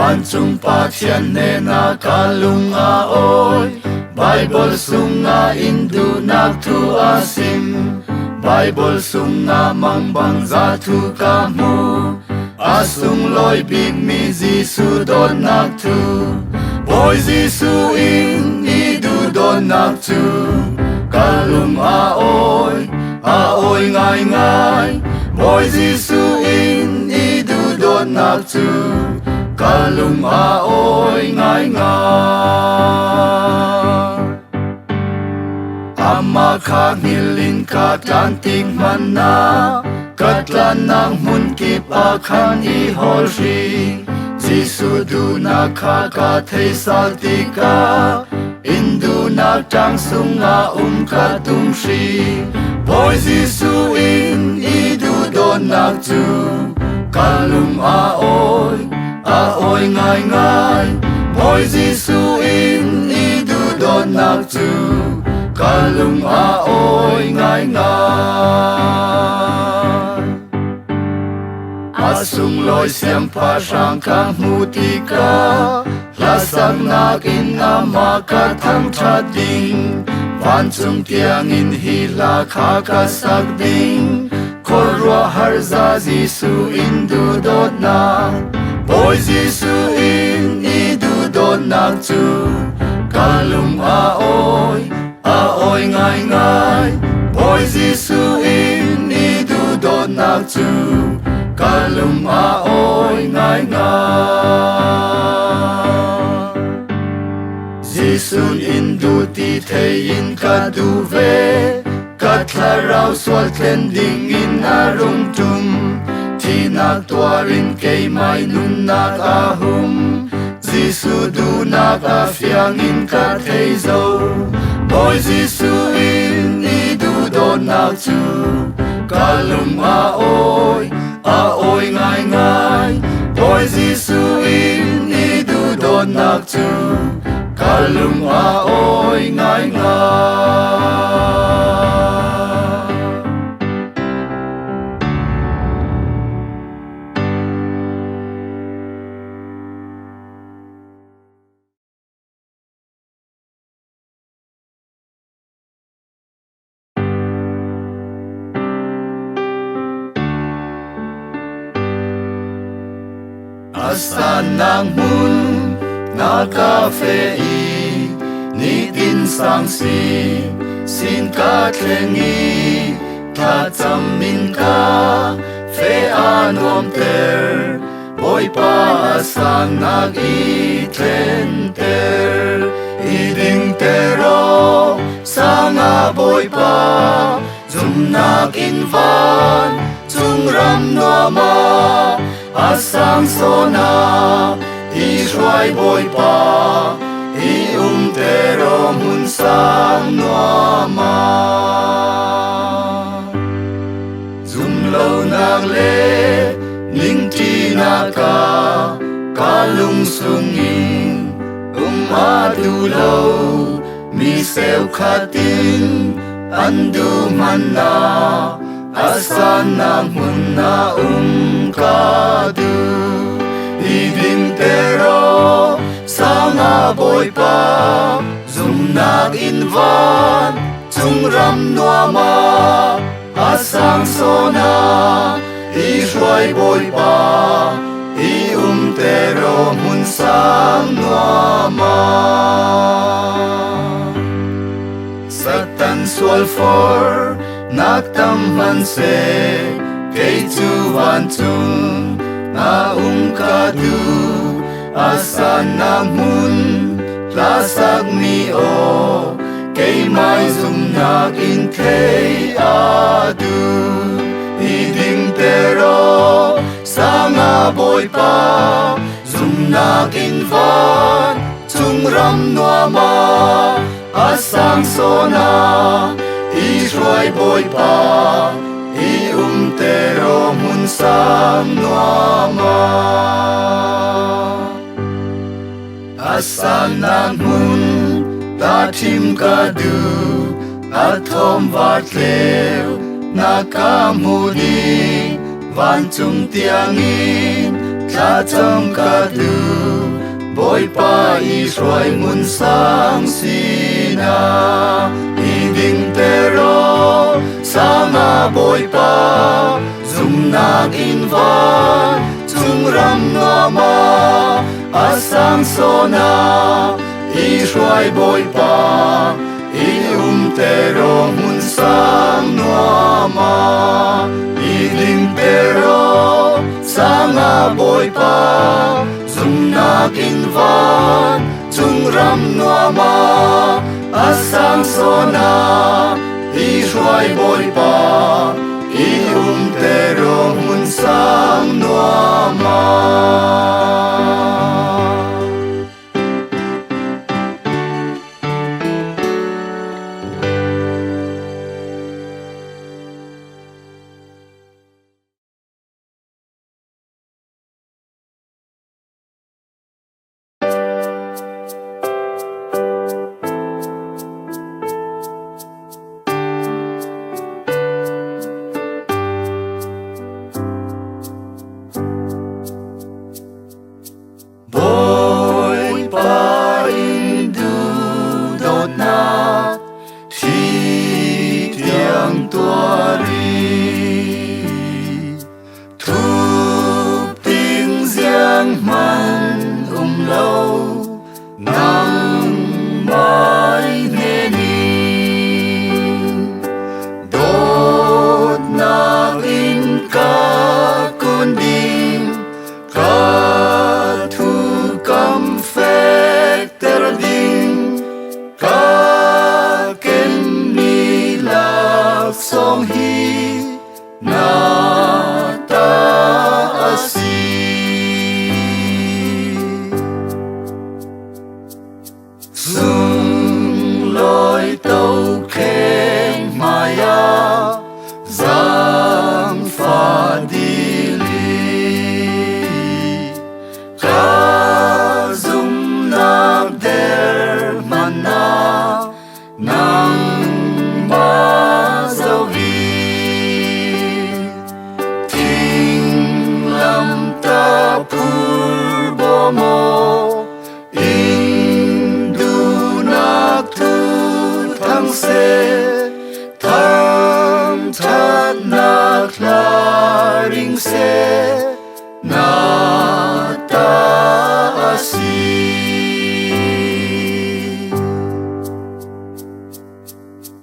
van chung pathian ne na kalung a oi Bible sunga indu nak thu asim Bible sunga mangbang za thu kamu Asung loi big mi Jisu don nak thu Boy Jisu in idu don nak thu Kalum a oi ngai ngai Boy Jisu in idu don nak thu Kalum a oi ngai ngai Ama ka ngilin ka tantik mana Katlan ng munkip akan iholri Jisu du nakakatay saltika Indu nagtang sunga katumshi Boy Jisu in idu don nagtu Kalum aoy ngai ngai Boy Jisu in idu don nagtu Kalum aoy ngai ngai Asung loy siyang parang kang mutika Lasang nakin nga makatang trading Pansung tiangin hila kakasagding Korwa harza Jisu indudod na Boy Jisu in idudod nagtu Kalum aoy ngai ngai Boy Jisu in idudod nagtu Kalum aoy ngai ngai Jisun indu ti thein kaduve Katlarau swal tending in arung tum Tinak tuarin kay may nunak ahum Jisu du nak afyang in kathayzo Boy Jisu in idu don naktu Kalum aoy ngai ngai Boy Jisu in idu don naktu Kalum aoy ngai ngai Asan ng mun na kafei Ni tin sang sin ka tlengi Tatsamin ka fe anuam ter Boy pa asan nag-itlen ter Iding tero sanga boy pa Zum nag-invan zum ram nuama Asang sona Ishway boy pa Tero mun sang nuama Zumlaw nagle Ning tinaka Kalung sungin Adulaw Misew katin Anduman na Asan namun na kadu Iding tero Sanga boy pa Zum nag-invan Zum ram nuama Asang sona Ishway boy pa Tero mun sang nuama Satan sulfur Nagtamhan se Kay tuwantung kadu Asan namun lasag mi o Kay may zum naging kay adu Iding tero sanga boy pa Zum naging van zum ram nuama Asang sona Ishway boy pa Tero mun sang nuama Asan namun tatim kadu Atom vatlew nakamuli Vantung tiangin ta trong ca tư bồi pa Israel mun sang sina i ding pero sanga bồi pa zum nak in van chung ram nama asang sona Israel bồi pa i pero mun sang nama i ding pero sanga bồi pa zum nak in van chung ram nama asang sona Israel bồi pa i pero mun sang nama. Bồi pa in du đột na thi tiếng tua ri thúc tiếng giang man lâu nắng mai nghe ni đột na in ca con đinh cam phek ter ding ka ken mi la song hi na ta asi sung loi tau khen maya giang pha đi nang ma dâu vi thinh lam ta phur bo mo in du nak thu thang se tham chat nak la ring se na ta asi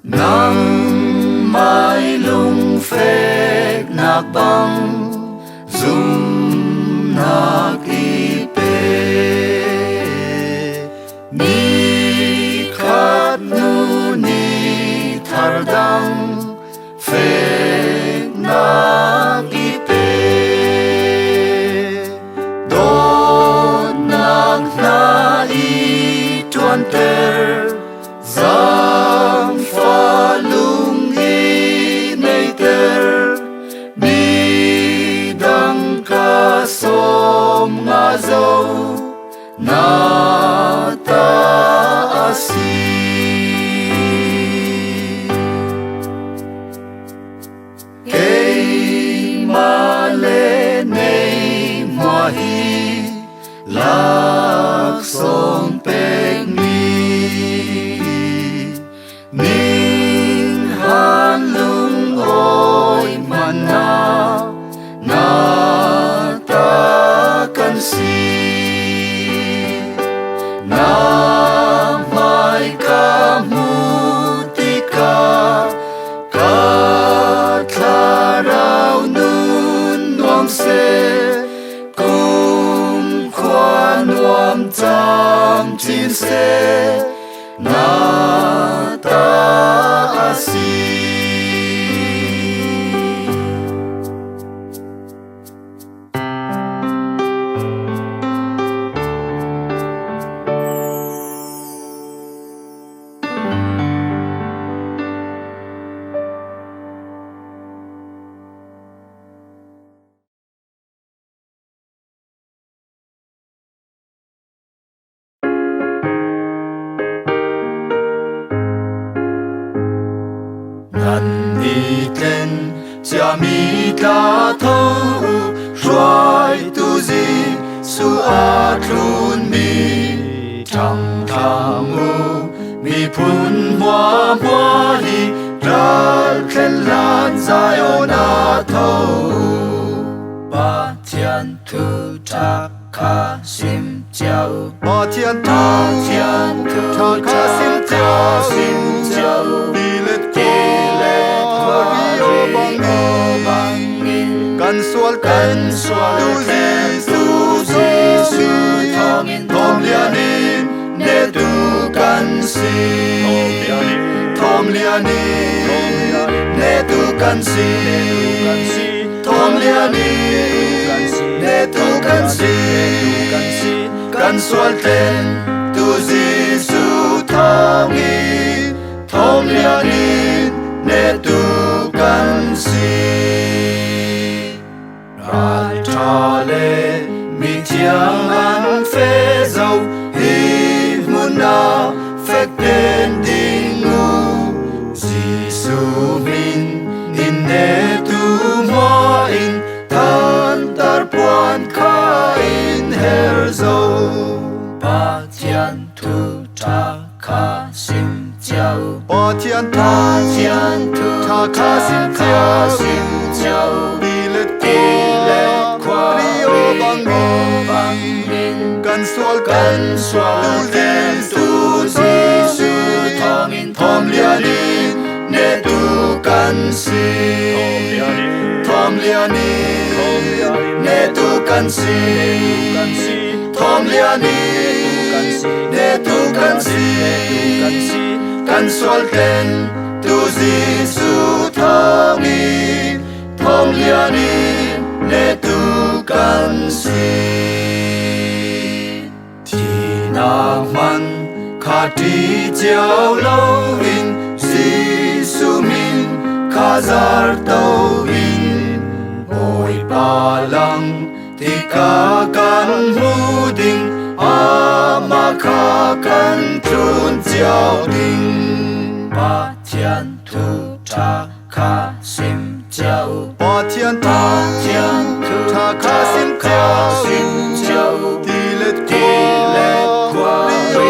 nang mai lung phek nak bang zum nak ipe ni khat nu ni thar dang phek nak ipe do nak na i tuan ter giang pha lung i nei ter mi dang ka som nga dâu na ta asi kei ma le nei mo hi lak som pek ning han lung oi mana na ta kan si na mai ka mutika ka tharau nun nuam se kum kwa nuam tam chin se na ta asi ngàn đi tên cha mi ta thâu rồi tu gì Giêsu atlun mi chẳng tham u mi phun hoa hoa hi ral khen lan Zion a thâu ba thiên thu cha kha sim chiao ba thiên thu cha kha sim chiao bilet rio bang in kan sual tu Giêsu thom lianin ne tu kan si thom lianin ne tu kan si thom lianin ne tu kan si kan sual ten tu Giêsu thom lianin ne tu kan si ral thale mi thiang an phê dâu hi mun na phép tên ding ngu Giêsu min in ne tu mo in tan tar puan kha in her dâu ba thiên thu cha kha sim chiao ba thiên thu cha kha sim chiao bilet qua rio bang in kan sual ten tu Giêsu thom lianin ne tu kan si thom lianin ne tu kan si thom lianin ne tu kan si kan sual ten tu Giêsu thom lianin ne tu kan si thì na man kha ti chiao lâu in Giêsu min kha zar tâu in ôi ba lang thì ka kan hu ding ama kha kan trun chiao ding ba thiên thu cha kha sim chiao ba thiên thu cha kha sim chiao dilet qua rio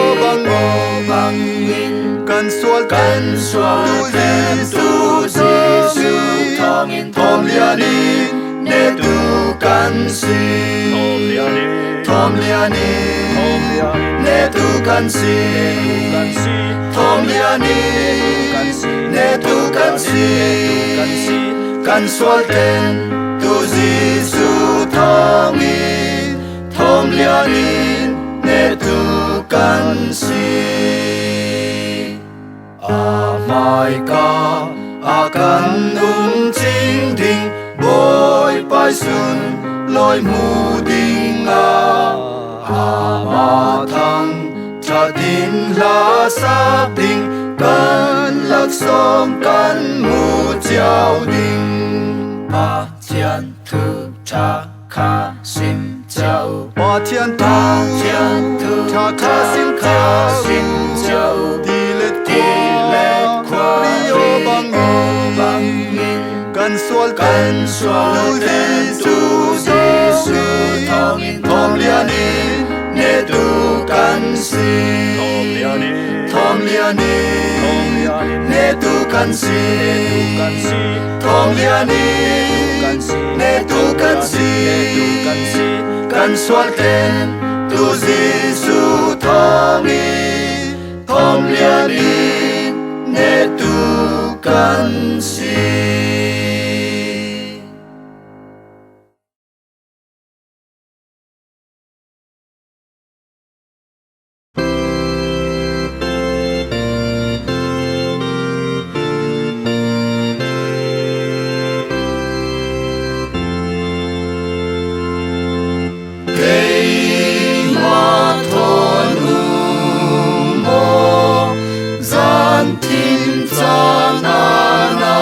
bang in kan sual ten tu Giêsu thom lianin ne tu kan si thom lianin ne tu kan si thom lianin ne tu kan si kan sual ten tu Giêsu thom lianin ne tu kan si mai ka kan ching ding boy pai sun loi mu ding ma thang cha din la sa ding kan lak som kan mu chiao ding ba thiên thu cha kha sim chiao ba thiên thu cha kha sim chiao dilet qua rio bang in kan sual ten tu Giêsu thom lianin ne tu kan si thom lianin ne tu kan si thom lianin ne tu kan si kan sual ten tu Giêsu thom lianin ne tu kan si Tin ta na na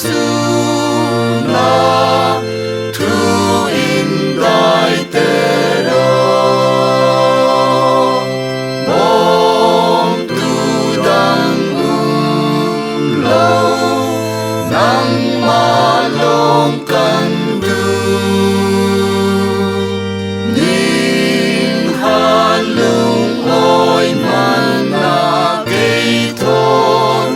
tuna thu in đại tê đô bom tu đăng lâu nang ma long kan du nin han lung oi man na kei thon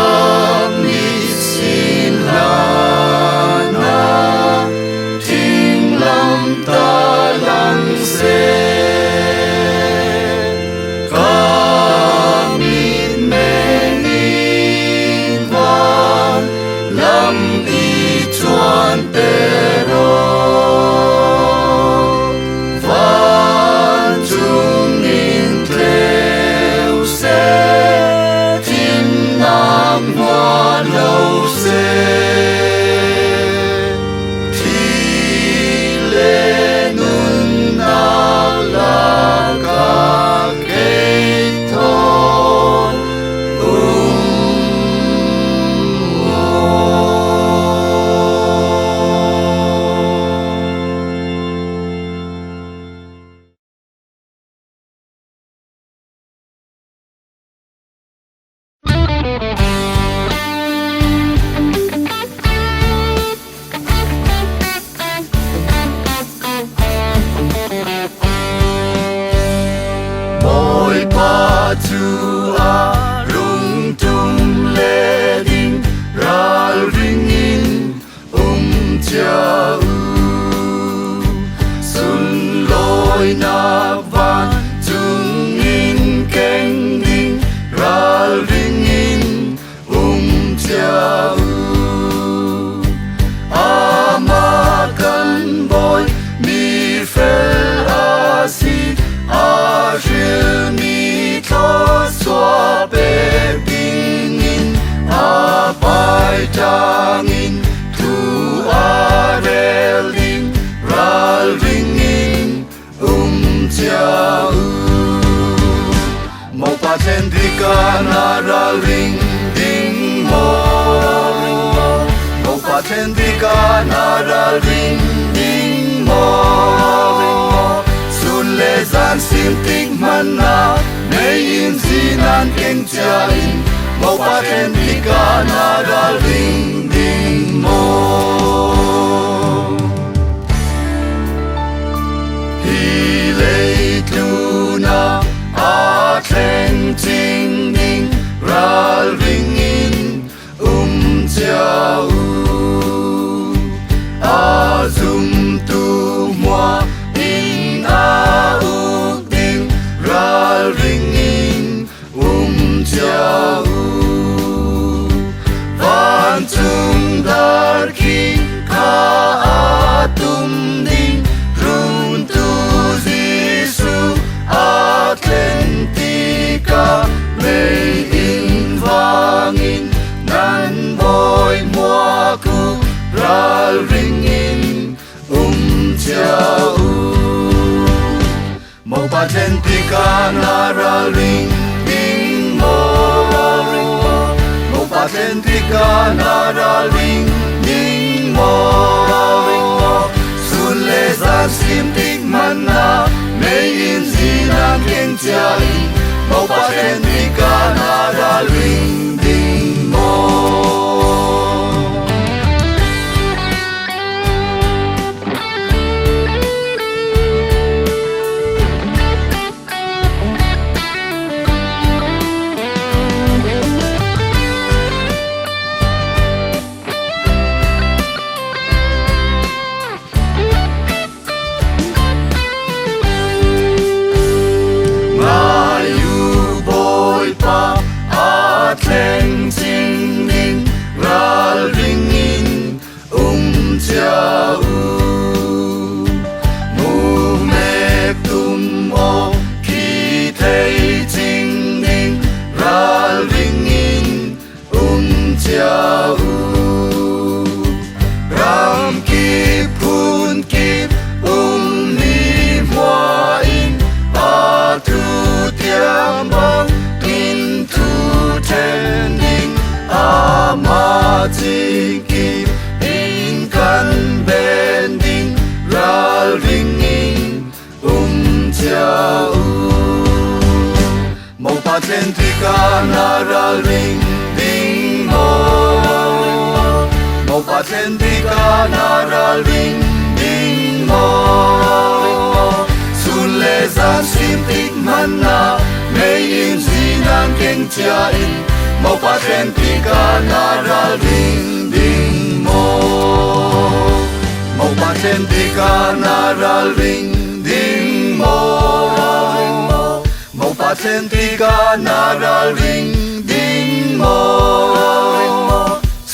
kami sinlana ting lam ta lang se chuan pero van chung in treo se tim nam hoa lâu se thi lê nun na la ca cây thon chua rung tung lê đinh ral ring in cha sun loi na van chung in keng ding ral ring in cha ama kan boy mi fel asi a mi xóa bê bingin a pai tangin thu a relin ral ringin cha mo pa chen di ka na ral ring ding mo pa chen di ka na ral ring ding mo sun le zan sim tik man na nei in zinan keng cha in mo pa chen di ka na ral ring ding mo hi lei tuna a thleng ching ning ral ring in cha a zum tu moa in a uk ding ral ring in cha van chung dar ki ka atum ding run tu Giêsu Atlantica mei in vangin nan boy moa ku ral ring in cha mo pa chen ti ka na ral ring ding mo pa chen ti ka na ral ring ding mo sun le zan sim tik man na mei in zinan keng cha in mo pa chen ti ka na ral ring ding mo sikip in kan bending ral ringing chao mo patentika na ral ring ding mo patentika na ral ring ding mo sun le zan sim tik man na mei in zinan keng chia in mo patentika na ral ring ding mo patentika na ral ring ding mo patentika na ral ring ding mo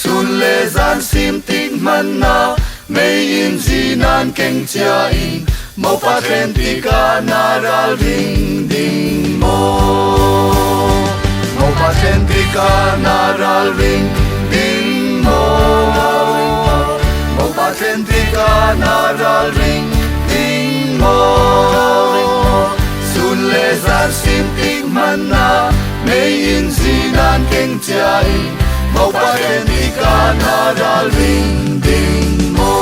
sun le zan sim tik man na mei in zinan keng chia in mo patentika na ral ring ding mo patentika na ral ring ding mo patentika na ral ring ding mo sun le zan sim tik man na mei in zinan keng chia in mo patentika na ral ring ding mo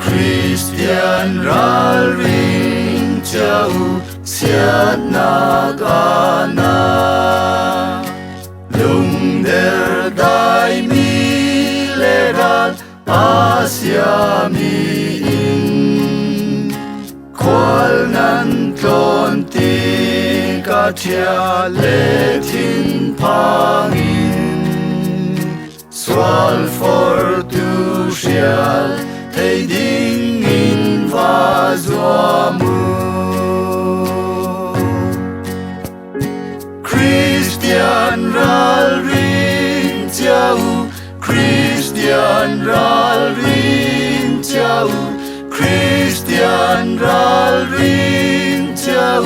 Christian ral ring chau siat nagana lung der dai mi leral asia mi in kwal nan klon ti ka tia le tin pangin swal for tu shial Hey ding in vazuamu Christian ral ring tiau Christian ral ring tiau Christian ral ring tiau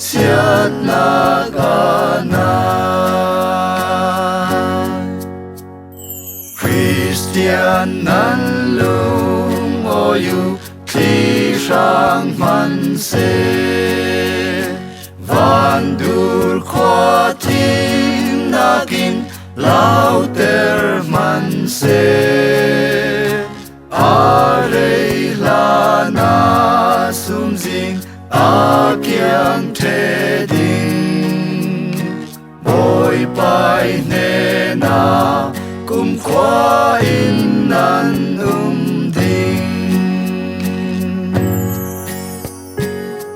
siat nagana Christian nan lung oyu ti sang man se van dur kwa tin nakin lauter man se are lana sumzing akyang teding boy pai ne na kum kwa in nan ding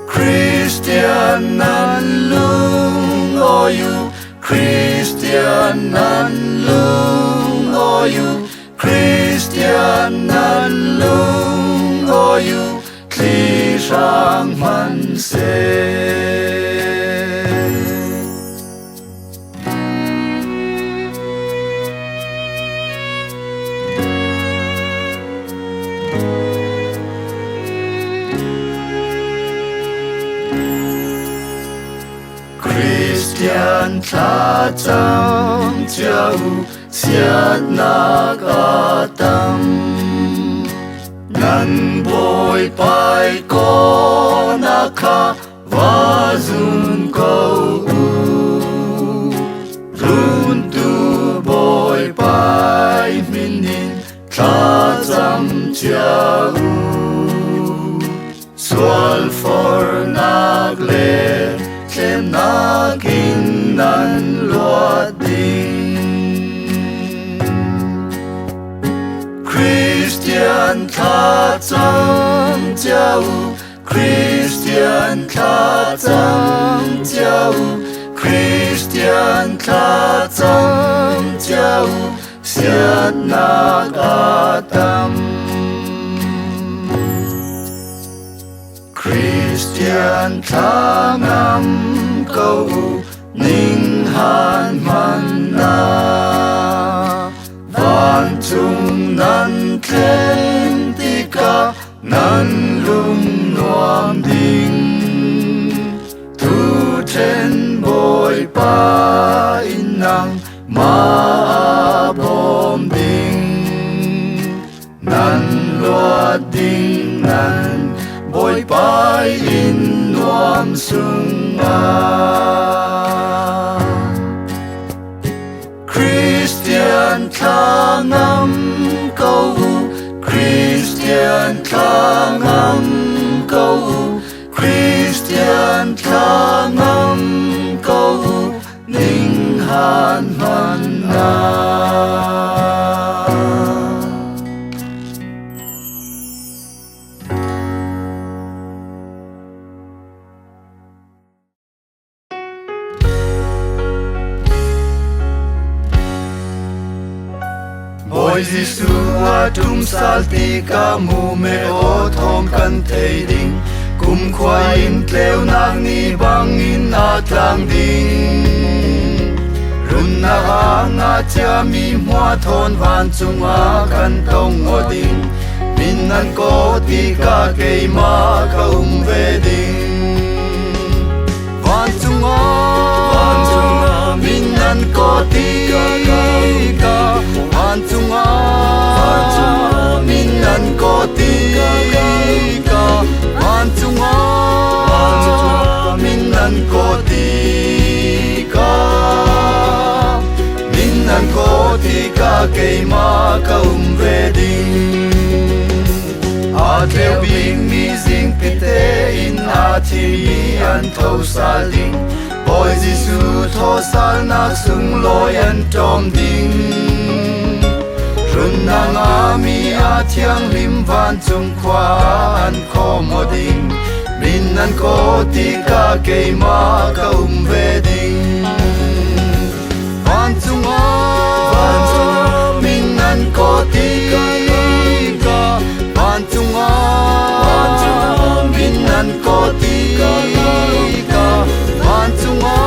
Christian nan lung oyu Christian nan lung oyu Christian nan lung oyu kli sang man se Christian tha chang chau siat nagatam nan boy pai ko nakha vazun ko run tu boy pai minin tha cham chau swal for nagle Kem nagin nan luat ding Christian tha chang chau Christian tha chang chau Christian tha chang chau siat nagatam Christian thangam câu ninh han man na van chung nan khen tika lai in nuam sunga Christian thangam câu Christian thangam câu Christian thangam câu ning han man na Ôi Giêsu atum salti ka mu me o thom kan thei ding kum khwa in tleu nak ni bang in atlang ding run na nga cha mi hwa thon van chunga kan tong o ding min nan ko ti ka ke ma ka ve ding van chunga min nan ko ti ka van chunga min nan ko ti ka van chunga min nan ko ti ka min nan ko ti ka ke ma ka ve ding a tleu bing mi zing pite in a thi mi an tho sal ding Ôi Giêsu tho sal nak sung loi an tom ding Run na nga mi a thiang lim van chung khwa an kho mo ding Min an ko ti ka ke ma ka ve ding Van chunga min an ko ti ka Van chunga min an ko ti ka Van chunga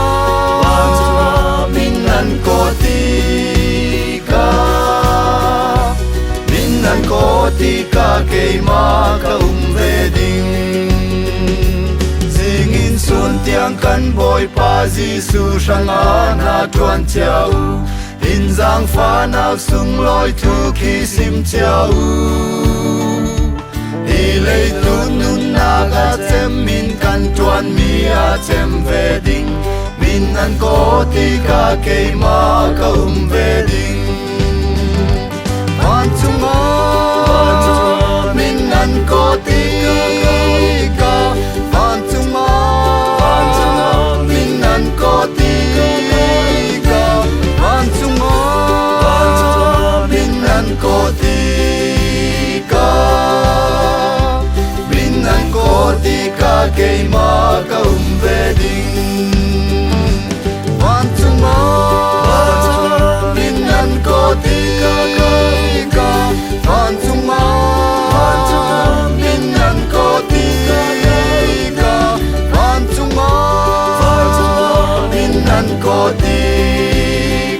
min an ko ti ka Min an ko ti ka ke ma ka ve ding Sing in sun tiang kan boy pa Giêsu shanga na tuan chiao In giang pha nak sung loi thu khi sim chiao Hi lei tu nun na ga chem min kan tuan mi a chem ve ding Min an ko ti ka ke ma ka ve ding Van chunga min an ko ti ka Van chunga min an ko ti ka Van chunga min an ko ti ka Min an ko ti ka ke ma ka ve ding Van chunga min an ko ti ka Van chunga min an ko ti ka Van chunga min an ko ti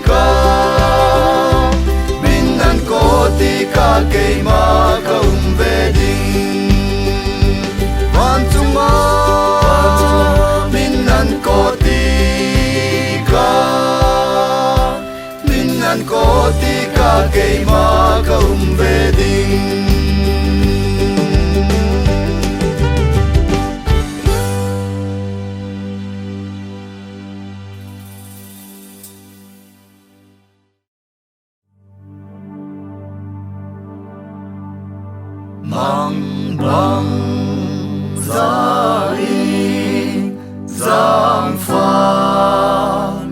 ka Min an ko ti ka ke ma ka ve ding Van chunga min an ko ti ka Min an ko ti ka ke ma ka ve ding Mang bang zai giang pha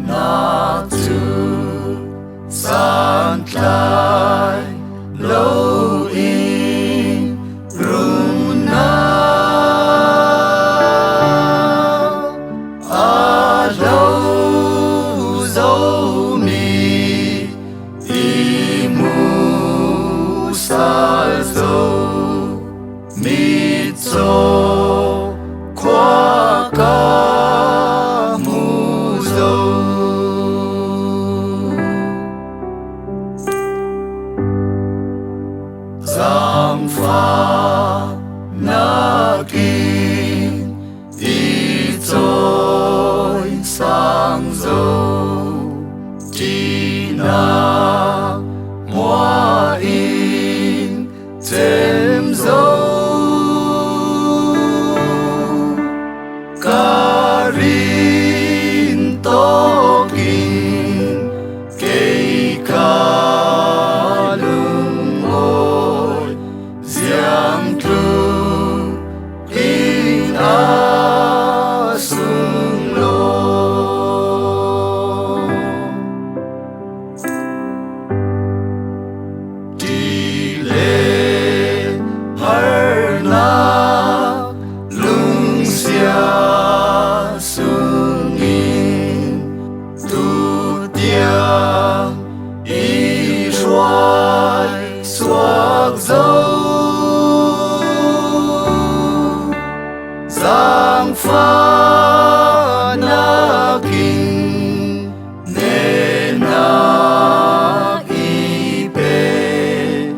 na tu san tlai lâu in rung na a lâu dấu mi i mu sa dấu mi cho thiêng y xoay xuộc dấu giang pha na kinh nê na y bê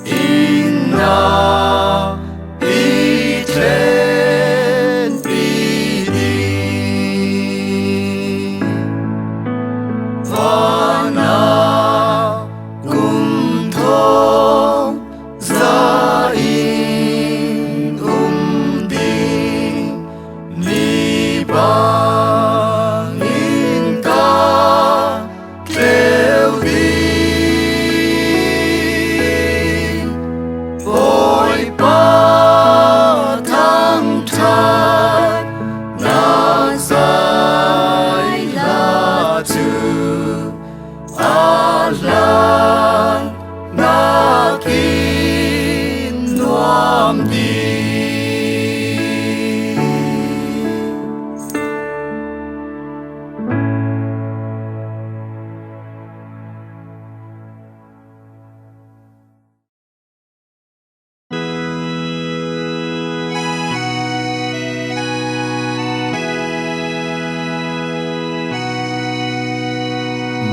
in na y trên y đi và na cùng thông ra in đi ni bang in ta kêu đi ôi ba thăng thật na dài là chữ Allah na kin nuam đi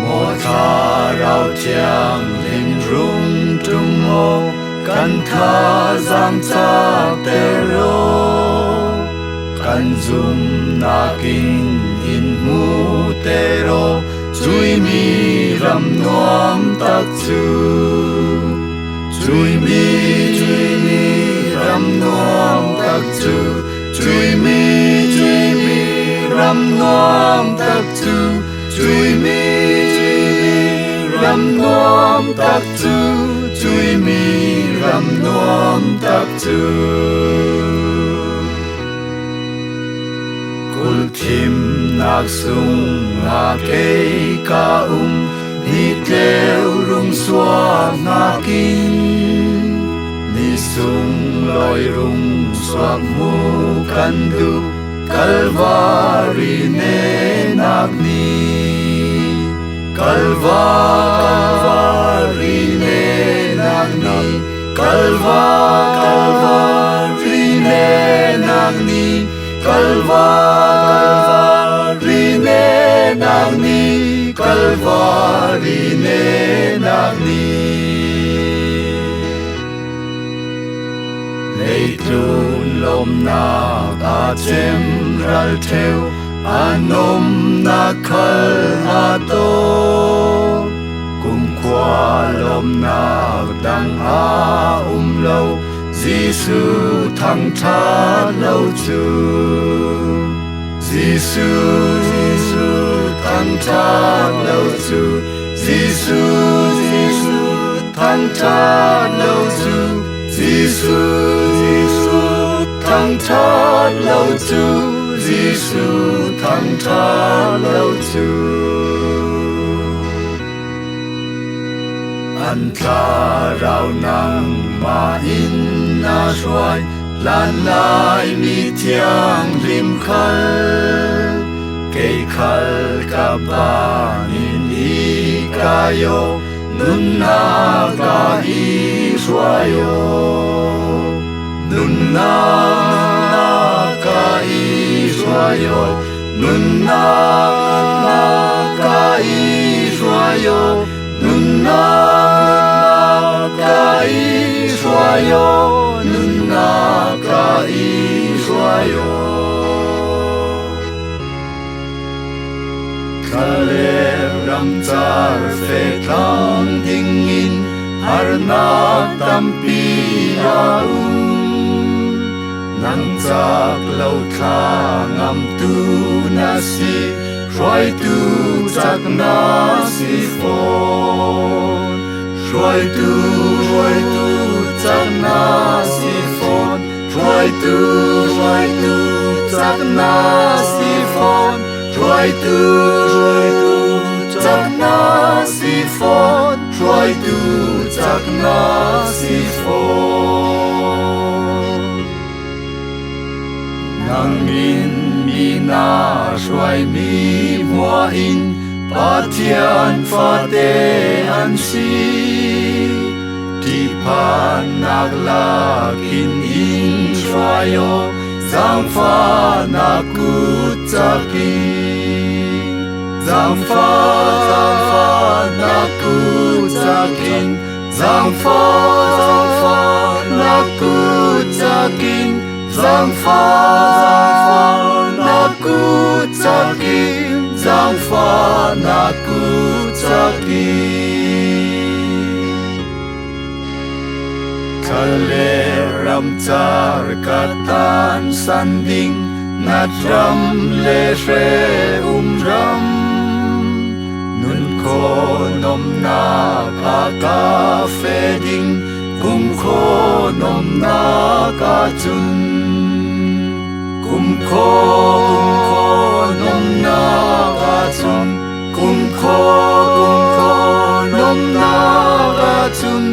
một thà rau chiang linh rung trung mô căn tha giang cha tê rô căn zum na kinh in mu tê rô chui mi ram noam tak chu chui mi ram noam tak chu chui mi ram noam tak chu chui mi ram noam tak chu chui mi ram noam tak chu kul thim nak sung nga ke ka ni tleu rung swa nga kin ni sung loi rung swa mu kan du Calvary ne nak ni Calvary ne nak ni Calvary ne nak ni Calvary ne nak ni Calvary ne nak ni Lei tlun lom na a chem ral theo anom na khal a to kum kwa lom na dang a lo Giêsu thăng tha lâu chu Giêsu thăng tha lâu chu Giêsu thăng tha lâu chu Giêsu thăng tha lâu chu Giêsu thăng tha lâu chu an tha rao nang ma in na xoay lan lai mi thiang lim khal cây khal ka ba in i ka yo nun na ka i xoayo nun na ka i xoayo nun na ka i xoayo nun na ka i xoayo nun na ka i xoayo Kale ram char fe thang ding in har na tampi a nang chak lo tha ngam tu na si roi tu chak na si fo roi tu chak na si fo roi tu chak na si fo roi tu chak na si fo roi tu chak na si fo nang in mi na xoay mi mua in Ba thiên pha tê an si Ti pa nak la kin in trayo Giang pha na ku takin Giang pha na ku takin Giang pha na ku takin Giang pha na ku takin Giang pha na ku takin Thale ram char katan sanding Nat ram le shre ram Nun ko nom na ka fe ding Ko nom na ka chun Ko nom na ka chun Ko nom na ka chun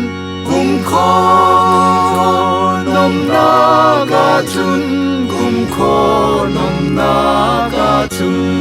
Ko nom na ka chun Ko nom na ka chun